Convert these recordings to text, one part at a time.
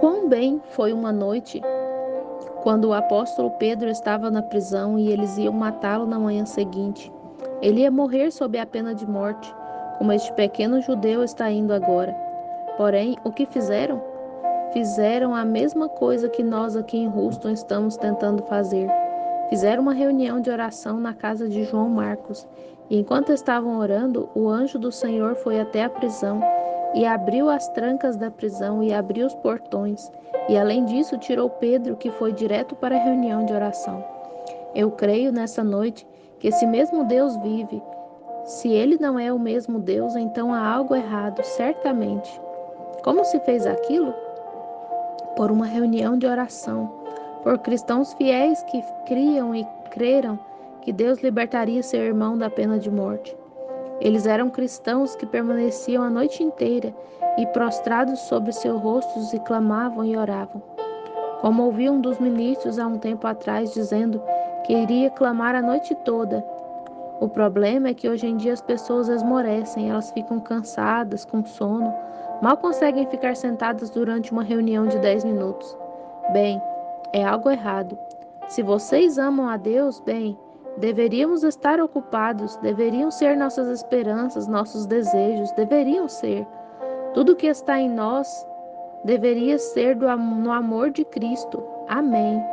Quão bem foi uma noite quando o apóstolo Pedro estava na prisão e eles iam matá-lo na manhã seguinte. Ele ia morrer sob a pena de morte, como este pequeno judeu está indo agora. Porém, o que fizeram? Fizeram a mesma coisa que nós aqui em Houston estamos tentando fazer. Fizeram uma reunião de oração na casa de João Marcos, e enquanto estavam orando, o anjo do Senhor foi até a prisão e abriu as trancas da prisão e abriu os portões, e além disso tirou Pedro, que foi direto para a reunião de oração. Eu creio nessa noite que esse mesmo Deus vive. Se ele não é o mesmo Deus, então há algo errado, certamente. Como se fez aquilo? Por uma reunião de oração, por cristãos fiéis que criam e creram que Deus libertaria seu irmão da pena de morte. Eles eram cristãos que permaneciam a noite inteira e prostrados sobre seus rostos e clamavam e oravam. Como ouvi um dos ministros há um tempo atrás dizendo que iria clamar a noite toda. O problema é que hoje em dia as pessoas esmorecem, elas ficam cansadas, com sono, mal conseguem ficar sentadas durante uma reunião de 10 minutos. Bem, é algo errado. Se vocês amam a Deus, bem, deveríamos estar ocupados, deveriam ser nossas esperanças, nossos desejos, deveriam ser. Tudo que está em nós deveria ser no amor de Cristo. Amém.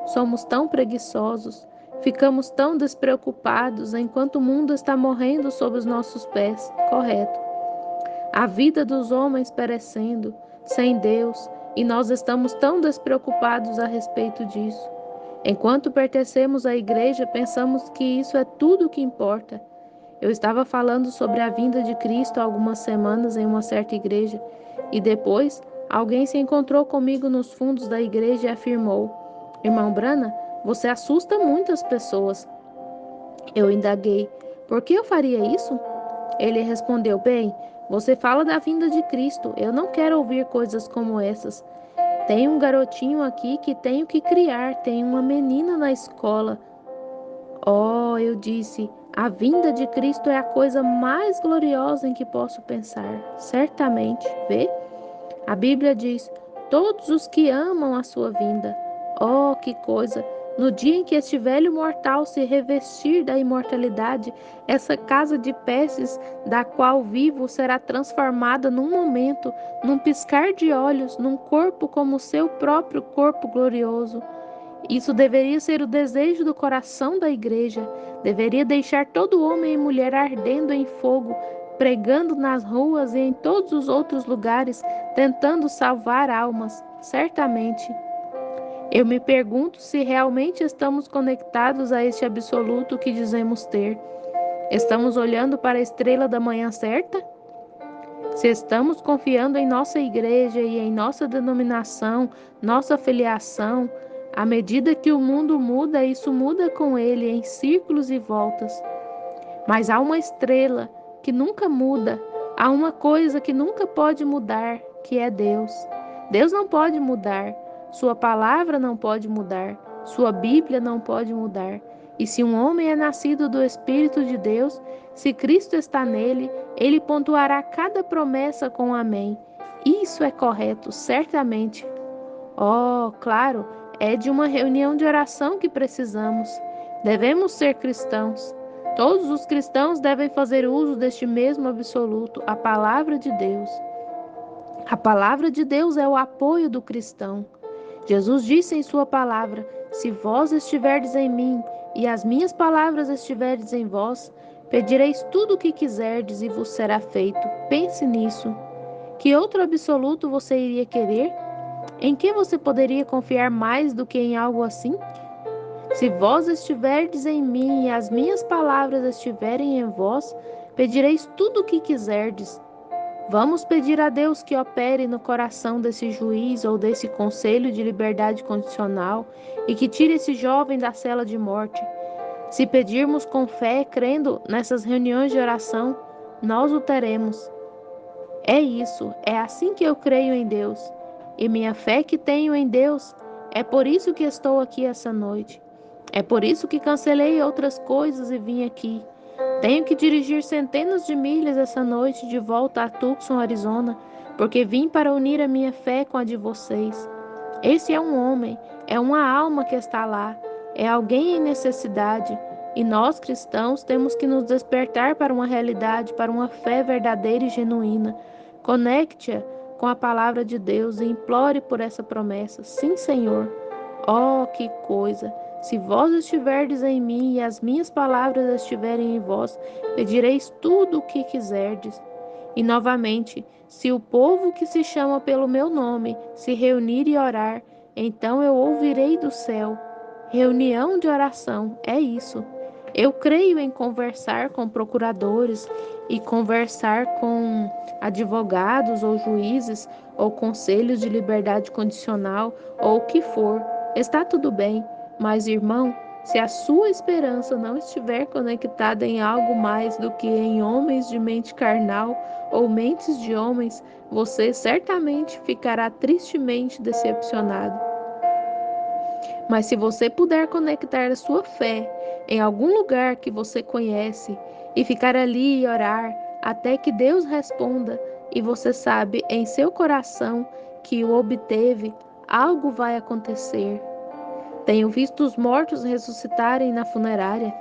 Somos tão preguiçosos, ficamos tão despreocupados enquanto o mundo está morrendo sob os nossos pés. Correto. A vida dos homens perecendo, sem Deus, e nós estamos tão despreocupados a respeito disso. Enquanto pertencemos à igreja, pensamos que isso é tudo o que importa. Eu estava falando sobre a vinda de Cristo há algumas semanas em uma certa igreja, e depois alguém se encontrou comigo nos fundos da igreja e afirmou: Irmão Brana, você assusta muitas pessoas. Eu indaguei: por que eu faria isso? Ele respondeu: bem, você fala da vinda de Cristo. Eu não quero ouvir coisas como essas. Tem um garotinho aqui que tenho que criar, tem uma menina na escola. Oh, eu disse, a vinda de Cristo é a coisa mais gloriosa em que posso pensar. Certamente, vê? A Bíblia diz, todos os que amam a sua vinda. Oh, que coisa! No dia em que este velho mortal se revestir da imortalidade, essa casa de peças da qual vivo será transformada num momento, num piscar de olhos, num corpo como o seu próprio corpo glorioso. Isso deveria ser o desejo do coração da igreja. Deveria deixar todo homem e mulher ardendo em fogo, pregando nas ruas e em todos os outros lugares, tentando salvar almas. Certamente. Eu me pergunto se realmente estamos conectados a este absoluto que dizemos ter. Estamos olhando para a estrela da manhã certa? Se estamos confiando em nossa igreja e em nossa denominação, nossa filiação, à medida que o mundo muda, isso muda com ele em círculos e voltas. Mas há uma estrela que nunca muda, há uma coisa que nunca pode mudar, que é Deus. Deus não pode mudar, sua palavra não pode mudar, sua Bíblia não pode mudar. E se um homem é nascido do Espírito de Deus, se Cristo está nele, ele pontuará cada promessa com amém. Isso é correto, certamente. Oh, claro, é de uma reunião de oração que precisamos. Devemos ser cristãos. Todos os cristãos devem fazer uso deste mesmo absoluto, a palavra de Deus. A palavra de Deus é o apoio do cristão. Jesus disse em sua palavra: se vós estiverdes em mim e as minhas palavras estiverdes em vós, pedireis tudo o que quiserdes e vos será feito. Pense nisso. Que outro absoluto você iria querer? Em que você poderia confiar mais do que em algo assim? Se vós estiverdes em mim e as minhas palavras estiverem em vós, pedireis tudo o que quiserdes. Vamos pedir a Deus que opere no coração desse juiz ou desse conselho de liberdade condicional e que tire esse jovem da cela de morte. Se pedirmos com fé, crendo nessas reuniões de oração, nós o teremos. É isso, é assim que eu creio em Deus. E minha fé que tenho em Deus, é por isso que estou aqui essa noite. É por isso que cancelei outras coisas e vim aqui. Tenho que dirigir centenas de milhas essa noite de volta a Tucson, Arizona, porque vim para unir a minha fé com a de vocês. Esse é um homem, é uma alma que está lá, é alguém em necessidade, e nós cristãos temos que nos despertar para uma realidade, para uma fé verdadeira e genuína. Conecte-a com a palavra de Deus e implore por essa promessa. Sim, Senhor. Oh, que coisa! Se vós estiverdes em mim e as minhas palavras estiverem em vós, pedireis tudo o que quiserdes. E novamente, se o povo que se chama pelo meu nome se reunir e orar, então eu ouvirei do céu. Reunião de oração, é isso. Eu creio em conversar com procuradores e conversar com advogados ou juízes ou conselhos de liberdade condicional ou o que for. Está tudo bem, mas irmão, se a sua esperança não estiver conectada em algo mais do que em homens de mente carnal ou mentes de homens, você certamente ficará tristemente decepcionado. Mas se você puder conectar a sua fé em algum lugar que você conhece e ficar ali e orar até que Deus responda e você sabe em seu coração que o obteve, algo vai acontecer. Tenho visto os mortos ressuscitarem na funerária.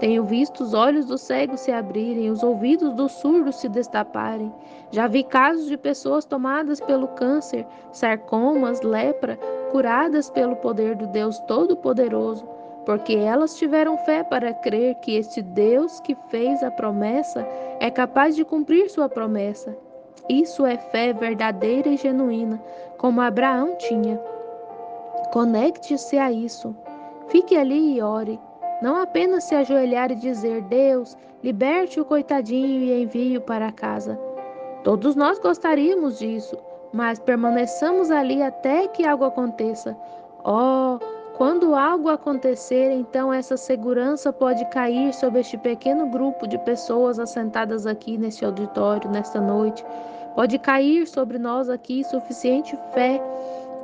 Tenho visto os olhos dos cegos se abrirem, os ouvidos dos surdos se destaparem. Já vi casos de pessoas tomadas pelo câncer, sarcomas, lepra, curadas pelo poder do Deus Todo-Poderoso, porque elas tiveram fé para crer que este Deus que fez a promessa é capaz de cumprir sua promessa. Isso é fé verdadeira e genuína, como Abraão tinha. Conecte-se a isso. Fique ali e ore. Não apenas se ajoelhar e dizer: Deus, liberte o coitadinho e envie-o para casa. Todos nós gostaríamos disso, mas permaneçamos ali até que algo aconteça. Oh, quando algo acontecer, então essa segurança pode cair sobre este pequeno grupo de pessoas assentadas aqui neste auditório, nesta noite. Pode cair sobre nós aqui suficiente fé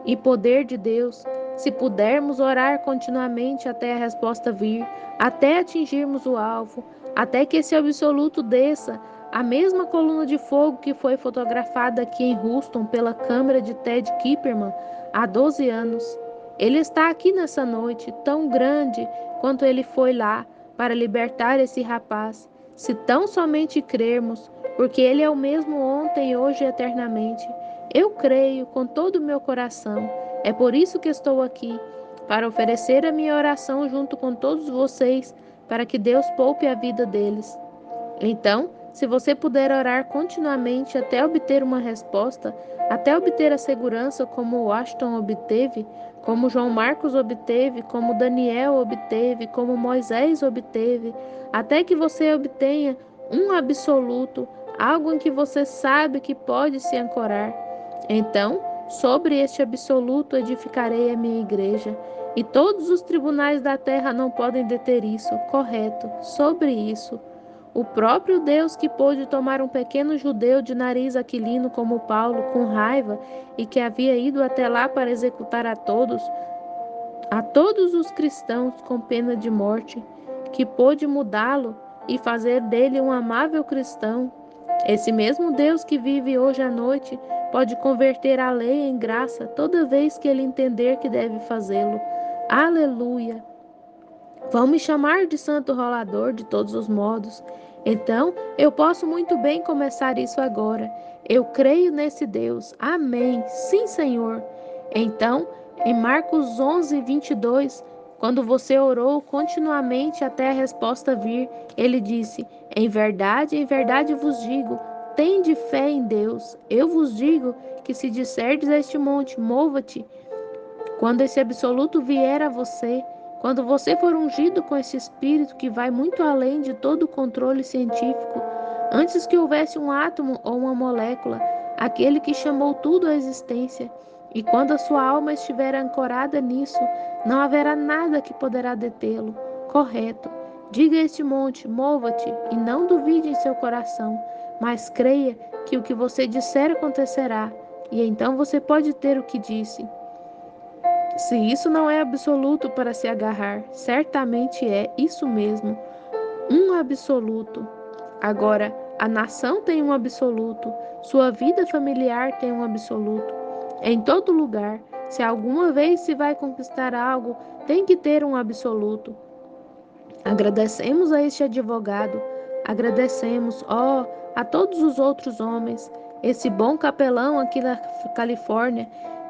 e poder de Deus, se pudermos orar continuamente até a resposta vir, até atingirmos o alvo, até que esse absoluto desça, a mesma coluna de fogo que foi fotografada aqui em Houston pela câmera de Ted Kipperman há 12 anos. Ele está aqui nessa noite, tão grande quanto ele foi lá, para libertar esse rapaz, se tão somente crermos, porque ele é o mesmo ontem, hoje e eternamente. Eu creio com todo o meu coração. É por isso que estou aqui, para oferecer a minha oração junto com todos vocês, para que Deus poupe a vida deles. Então, se você puder orar continuamente até obter uma resposta, até obter a segurança como Washington obteve, como João Marcos obteve, como Daniel obteve, como Moisés obteve, até que você obtenha um absoluto, algo em que você sabe que pode se ancorar. Então, sobre este absoluto edificarei a minha igreja, e todos os tribunais da terra não podem deter isso. Correto, sobre isso. O próprio Deus que pôde tomar um pequeno judeu de nariz aquilino como Paulo, com raiva, e que havia ido até lá para executar a todos os cristãos com pena de morte, que pôde mudá-lo e fazer dele um amável cristão. Esse mesmo Deus que vive hoje à noite pode converter a lei em graça toda vez que ele entender que deve fazê-lo. Aleluia! Vão me chamar de santo rolador de todos os modos. Então, eu posso muito bem começar isso agora. Eu creio nesse Deus. Amém. Sim, Senhor. Então, em Marcos 11, 22, quando você orou continuamente até a resposta vir, ele disse: em verdade vos digo, tende fé em Deus. Eu vos digo que se disserdes a este monte, mova-te, quando esse absoluto vier a você, quando você for ungido com esse espírito que vai muito além de todo o controle científico, antes que houvesse um átomo ou uma molécula, aquele que chamou tudo à existência, e quando a sua alma estiver ancorada nisso, não haverá nada que poderá detê-lo. Correto. Diga a este monte, mova-te, e não duvide em seu coração, mas creia que o que você disser acontecerá, e então você pode ter o que disse. Se isso não é absoluto para se agarrar, certamente é isso mesmo, um absoluto. Agora, A nação tem um absoluto, sua vida familiar tem um absoluto. Em todo lugar, se alguma vez se vai conquistar algo, tem que ter um absoluto. Agradecemos a este advogado, agradecemos, ó, a todos os outros homens, esse bom capelão aqui na Califórnia,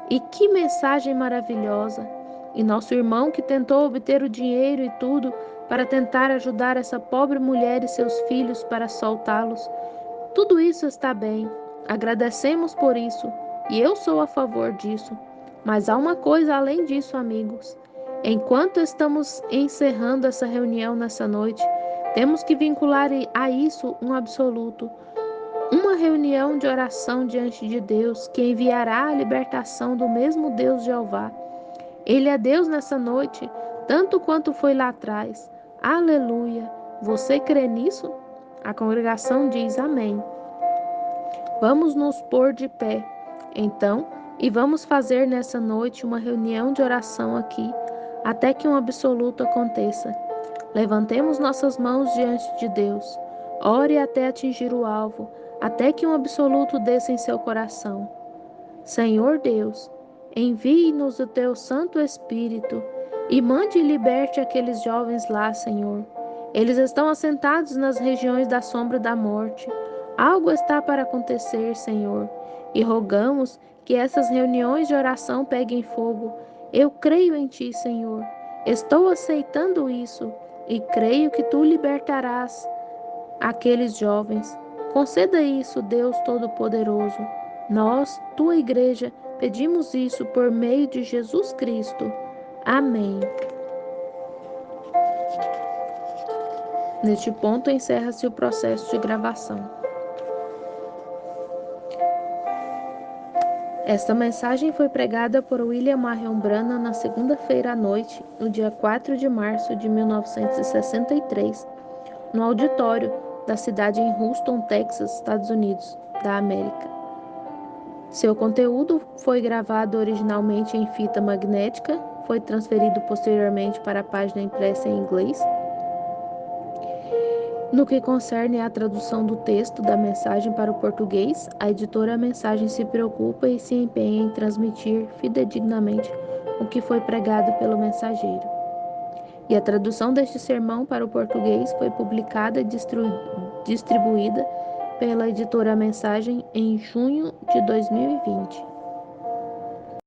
e que mensagem maravilhosa! E nosso irmão que tentou obter o dinheiro e tudo para tentar ajudar essa pobre mulher e seus filhos para soltá-los. Tudo isso está bem, agradecemos por isso, e eu sou a favor disso. Mas há uma coisa além disso, amigos. Enquanto estamos encerrando essa reunião nessa noite, temos que vincular a isso um absoluto, uma reunião de oração diante de Deus, que enviará a libertação do mesmo Deus Jeová. Ele é Deus nessa noite, tanto quanto foi lá atrás. Aleluia! Você crê nisso? A congregação diz amém. Vamos nos pôr de pé, então, e vamos fazer nessa noite uma reunião de oração aqui, até que um absoluto aconteça. Levantemos nossas mãos diante de Deus. Ore até atingir o alvo, até que um absoluto desça em seu coração. Senhor Deus, envie-nos o teu Santo Espírito e mande e liberte aqueles jovens lá, Senhor. Eles estão assentados nas regiões da sombra da morte. Algo está para acontecer, Senhor, e rogamos que essas reuniões de oração peguem fogo. Eu creio em Ti, Senhor. Estou aceitando isso e creio que Tu libertarás aqueles jovens. Conceda isso, Deus Todo-Poderoso. Nós, Tua Igreja, pedimos isso por meio de Jesus Cristo. Amém. Neste ponto encerra-se o processo de gravação. Esta mensagem foi pregada por William Marion Branham na segunda-feira à noite, no dia 4 de março de 1963, no auditório da cidade em Houston, Texas, Estados Unidos, da América. Seu conteúdo foi gravado originalmente em fita magnética, foi transferido posteriormente para a página impressa em inglês. No que concerne à tradução do texto da mensagem para o português, a editora Mensagem se preocupa e se empenha em transmitir fidedignamente o que foi pregado pelo mensageiro. E a tradução deste sermão para o português foi publicada e distribuída pela editora Mensagem em junho de 2020.